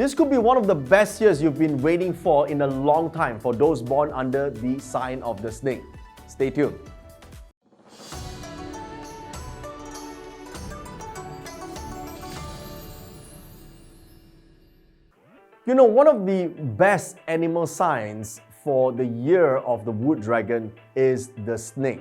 This could be one of the best years you've been waiting for in a long time for those born under the sign of the snake. Stay tuned. You know, one of the best animal signs for the year of the wood dragon is the snake.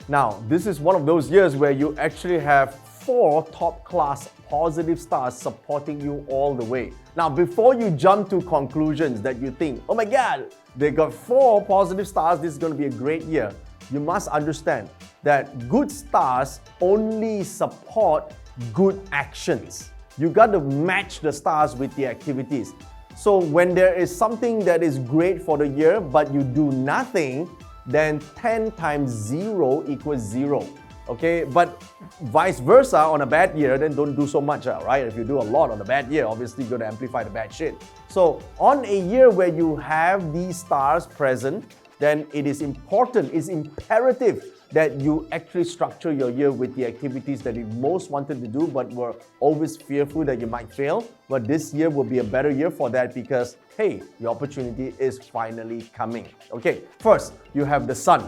Now, this is one of those years where you actually have 4 top-class positive stars supporting you all the way. Now, before you jump to conclusions that you think, oh my God, they got 4 positive stars, this is going to be a great year, you must understand that good stars only support good actions. You got to match the stars with the activities. So when there is something that is great for the year, but you do nothing, then 10 times 0 equals 0. Okay, but vice versa, on a bad year, then don't do so much, right? If you do a lot on a bad year, obviously you're going to amplify the bad shit. So on a year where you have these stars present, then it is important, it's imperative that you actually structure your year with the activities that you most wanted to do but were always fearful that you might fail. But this year will be a better year for that because, hey, the opportunity is finally coming. Okay, first, you have the sun.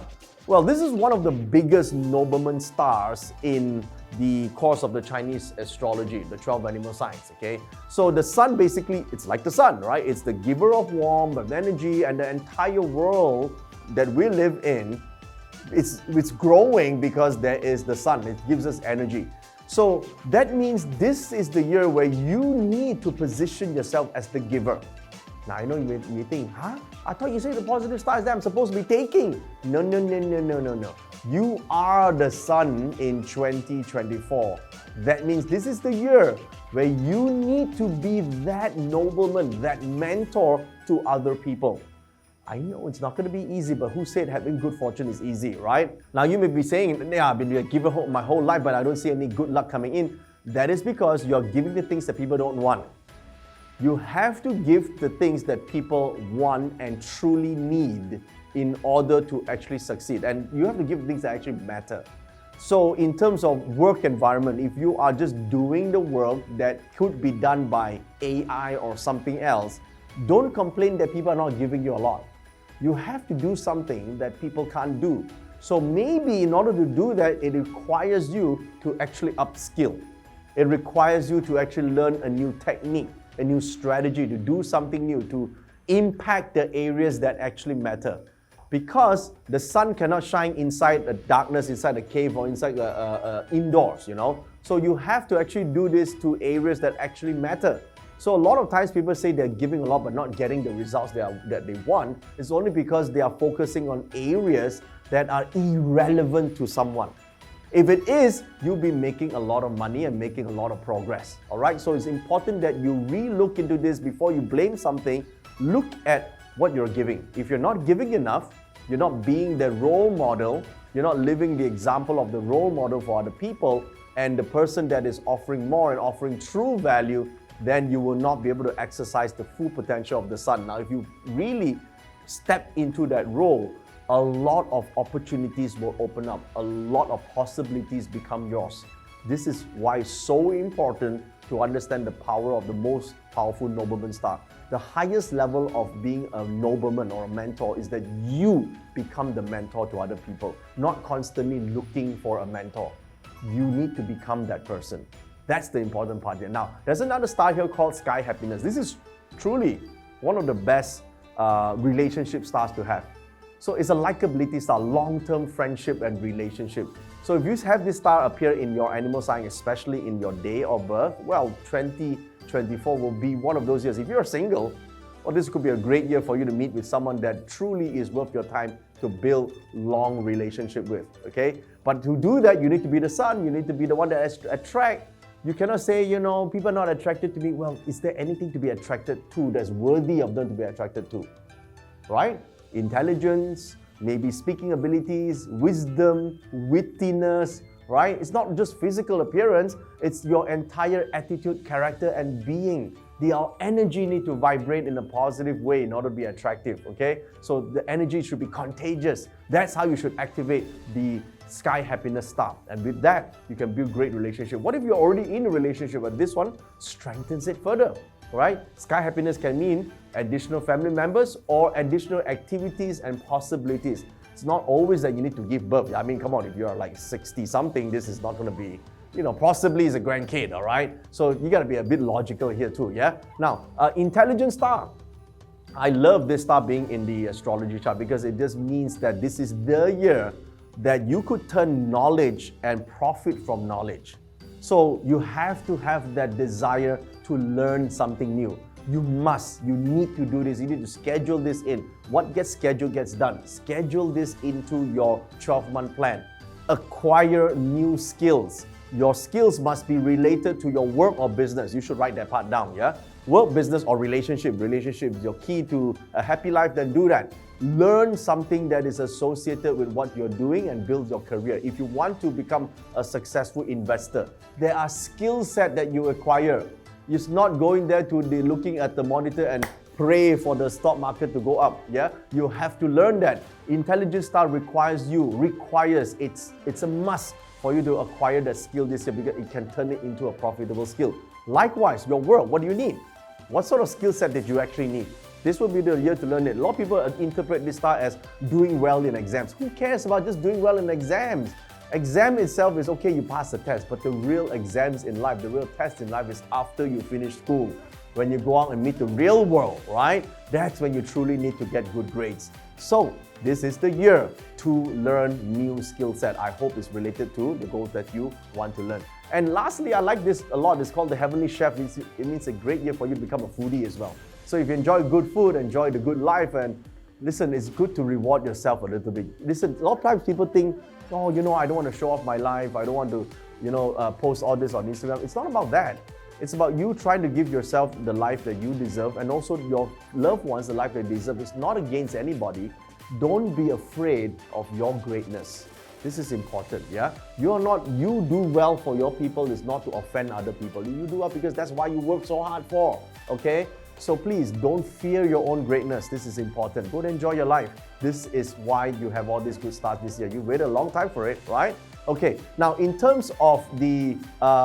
Well, this is one of the biggest nobleman stars in the course of the Chinese astrology, the 12 animal signs, okay? So the sun basically, it's like the sun, right? It's the giver of warmth, of energy, and the entire world that we live in, it's growing because there is the sun. It gives us energy. So that means this is the year where you need to position yourself as the giver. Now, I know you think, huh? I thought you said the positive stars that I'm supposed to be taking. No. You are the sun in 2024. That means this is the year where you need to be that nobleman, that mentor to other people. I know it's not going to be easy, but who said having good fortune is easy, right? Now, you may be saying, yeah, I've been a giver my whole life, but I don't see any good luck coming in. That is because you're giving the things that people don't want. You have to give the things that people want and truly need in order to actually succeed. And you have to give things that actually matter. So in terms of work environment, if you are just doing the work that could be done by AI or something else, don't complain that people are not giving you a lot. You have to do something that people can't do. So maybe in order to do that, it requires you to actually upskill. It requires you to actually learn a new technique, a new strategy, to do something new, to impact the areas that actually matter. Because the sun cannot shine inside the darkness, inside a cave or inside indoors, you know. So you have to actually do this to areas that actually matter. So a lot of times people say they're giving a lot but not getting the results that they want. It's only because they are focusing on areas that are irrelevant to someone. If it is, you'll be making a lot of money and making a lot of progress. All right, so it's important that you re-look into this before you blame something. Look at what you're giving. If you're not giving enough, you're not being the role model, you're not living the example of the role model for other people, and the person that is offering more and offering true value, then you will not be able to exercise the full potential of the sun. Now, if you really step into that role, a lot of opportunities will open up. A lot of possibilities become yours. This is why it's so important to understand the power of the most powerful nobleman star. The highest level of being a nobleman or a mentor is that you become the mentor to other people, not constantly looking for a mentor. You need to become that person. That's the important part here. Now, there's another star here called Sky Happiness. This is truly one of the best relationship stars to have. So it's a likability star, long-term friendship and relationship. So if you have this star appear in your animal sign, especially in your day of birth, well, 2024 will be one of those years. If you're single, well, this could be a great year for you to meet with someone that truly is worth your time to build long relationship with, okay? But to do that, you need to be the sun. You need to be the one that attract. You cannot say, you know, people are not attracted to me. Well, is there anything to be attracted to that's worthy of them to be attracted to, right? Intelligence, maybe speaking abilities, wisdom, wittiness, right? It's not just physical appearance, it's your entire attitude, character, and being. Our energy need to vibrate in a positive way in order to be attractive, okay? So the energy should be contagious. That's how you should activate the Sky Happiness star. And with that, you can build great relationship. What if you're already in a relationship, but this one strengthens it further? right? Sky happiness can mean additional family members or additional activities and possibilities. It's not always that you need to give birth. I mean, come on, if you're like 60 something, this is not going to be, possibly is a grandkid, all right? So you got to be a bit logical here too, yeah? Now, intelligent star. I love this star being in the astrology chart because it just means that this is the year that you could turn knowledge and profit from knowledge. So you have to have that desire to learn something new. You need to do this. You need to schedule this in. What gets scheduled gets done. Schedule this into your 12-month plan. Acquire new skills. Your skills must be related to your work or business. You should write that part down, yeah? Work, business, or relationship. Relationship is your key to a happy life, then do that. Learn something that is associated with what you're doing and build your career. If you want to become a successful investor, there are skill set that you acquire. It's not going there to be looking at the monitor and pray for the stock market to go up. Yeah, you have to learn that. Intelligent star it's a must for you to acquire that skill this year because it can turn it into a profitable skill. Likewise, your work, what do you need? What sort of skill set did you actually need? This will be the year to learn it. A lot of people interpret this star as doing well in exams. Who cares about just doing well in exams? Exam itself is okay, you pass the test, but the real exams in life, the real test in life is after you finish school. When you go out and meet the real world, right? That's when you truly need to get good grades. So, this is the year to learn new skill set. I hope it's related to the goals that you want to learn. And lastly, I like this a lot. It's called the Heavenly Chef. It means a great year for you to become a foodie as well. So if you enjoy good food, enjoy the good life, and listen, it's good to reward yourself a little bit. Listen, a lot of times people think, oh, I don't want to show off my life. I don't want to, post all this on Instagram. It's not about that. It's about you trying to give yourself the life that you deserve and also your loved ones the life they deserve. It's not against anybody. Don't be afraid of your greatness. This is important, yeah? You do well for your people is not to offend other people. You do well because that's why you work so hard for, okay? So please don't fear your own greatness. This is important. Go and enjoy your life. This is why you have all these good stars this year. You waited a long time for it, right? Okay, now in terms of the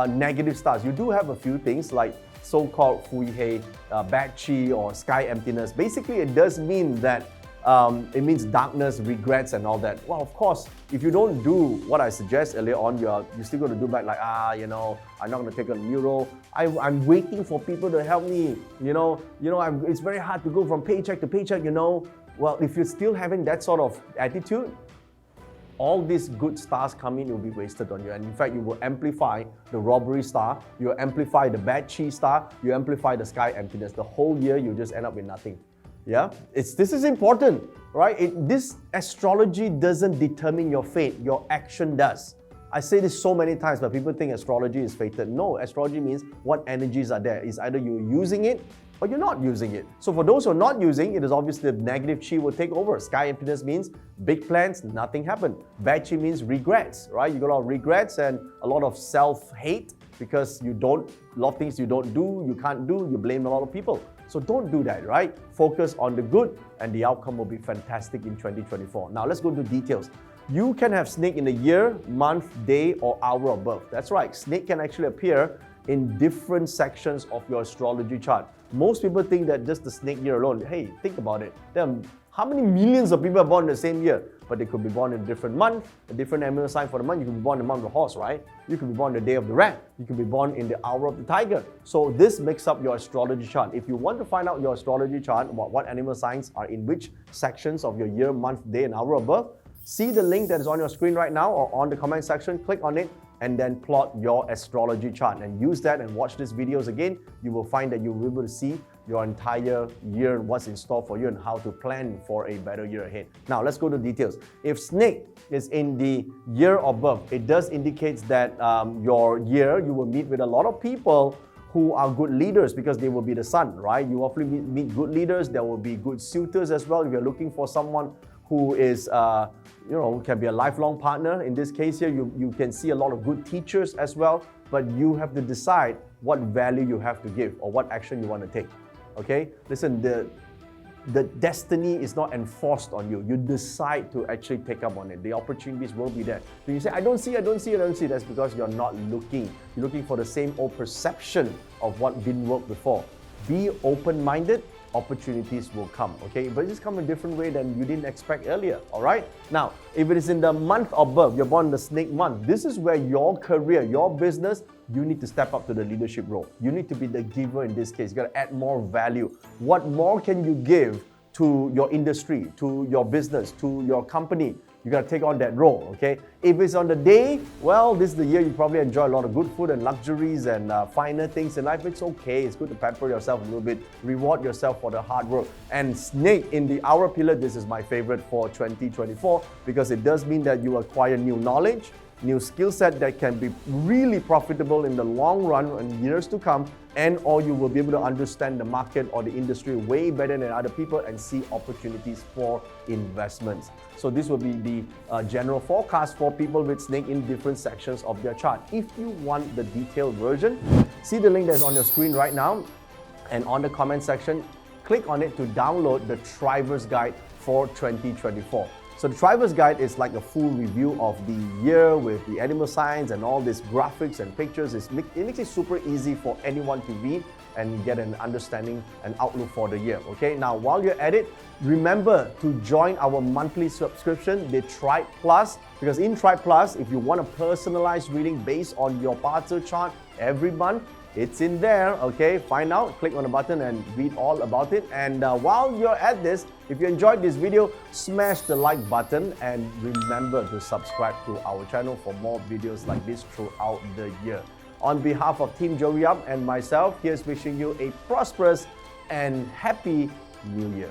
negative stars, you do have a few things like so-called Fui Hei, bad chi or sky emptiness. Basically, it does mean that it means darkness, regrets and all that. Well, of course, if you don't do what I suggest earlier on, you're still going to do back like, I'm not going to take a mural. I'm waiting for people to help me. It's very hard to go from paycheck to paycheck, Well, if you're still having that sort of attitude, all these good stars coming will be wasted on you. And in fact, you will amplify the robbery star, you will amplify the bad chi star, you amplify the sky emptiness. The whole year, you just end up with nothing. Yeah, this is important, right? This astrology doesn't determine your fate, your action does. I say this so many times, but people think astrology is fated. No, astrology means what energies are there. It's either you're using it or you're not using it. So for those who are not using it, is obviously the negative chi will take over. Sky emptiness means big plans, nothing happened. Bad chi means regrets, right? You got a lot of regrets and a lot of self-hate because a lot of things you don't do, you can't do, you blame a lot of people. So don't do that, right? Focus on the good and the outcome will be fantastic in 2024. Now let's go into details. You can have snake in the year, month, day, or hour of birth. That's right, snake can actually appear in different sections of your astrology chart. Most people think that just the snake year alone. Hey, think about it. How many millions of people are born in the same year? But they could be born in a different month, a different animal sign for the month. You could be born in the month of the horse, right? You could be born the day of the rat. You could be born in the hour of the tiger. So this makes up your astrology chart. If you want to find out your astrology chart, about what animal signs are in which sections of your year, month, day, and hour of birth, see the link that is on your screen right now or on the comment section, click on it, and then plot your astrology chart and use that and watch these videos again. You will find that you will be able to see your entire year, what's in store for you and how to plan for a better year ahead. Now let's go to details. If snake is in the year of birth, it does indicate that your year, you will meet with a lot of people who are good leaders because they will be the sun, right? You often meet good leaders. There will be good suitors as well. If you're looking for someone who is, can be a lifelong partner. In this case here, you can see a lot of good teachers as well, but you have to decide what value you have to give or what action you want to take. Okay? Listen, the destiny is not enforced on you. You decide to actually take up on it. The opportunities will be there. So you say, I don't see. That's because you're not looking. You're looking for the same old perception of what didn't work before. Be open-minded, opportunities will come, okay? But it's come a different way than you didn't expect earlier, all right? Now, if it is in the month of birth, you're born in the snake month, this is where your career, your business, you need to step up to the leadership role. You need to be the giver in this case. You gotta add more value. What more can you give to your industry, to your business, to your company? You gotta take on that role, okay? If it's on the day, well, this is the year you probably enjoy a lot of good food and luxuries and finer things in life. It's okay. It's good to pamper yourself a little bit, reward yourself for the hard work. And snake in the hour pillar, this is my favorite for 2024 because it does mean that you acquire new knowledge, new skill set that can be really profitable in the long run and years to come, and or you will be able to understand the market or the industry way better than other people and see opportunities for investments. So this will be the general forecast for people with snake in different sections of their chart. If you want the detailed version, see the link that's on your screen right now, and on the comment section, click on it to download the Thriver's Guide for 2024. So the Thriver's Guide is like a full review of the year with the animal signs and all these graphics and pictures. It makes it super easy for anyone to read and get an understanding and outlook for the year. Okay, now while you're at it, remember to join our monthly subscription, the Tribe Plus, because in Tribe Plus, if you want a personalized reading based on your parcel chart every month, it's in there, okay? Find out, click on the button and read all about it. And while you're at this, if you enjoyed this video, smash the like button and remember to subscribe to our channel for more videos like this throughout the year. On behalf of Team Joey Up and myself, here's wishing you a prosperous and happy New Year.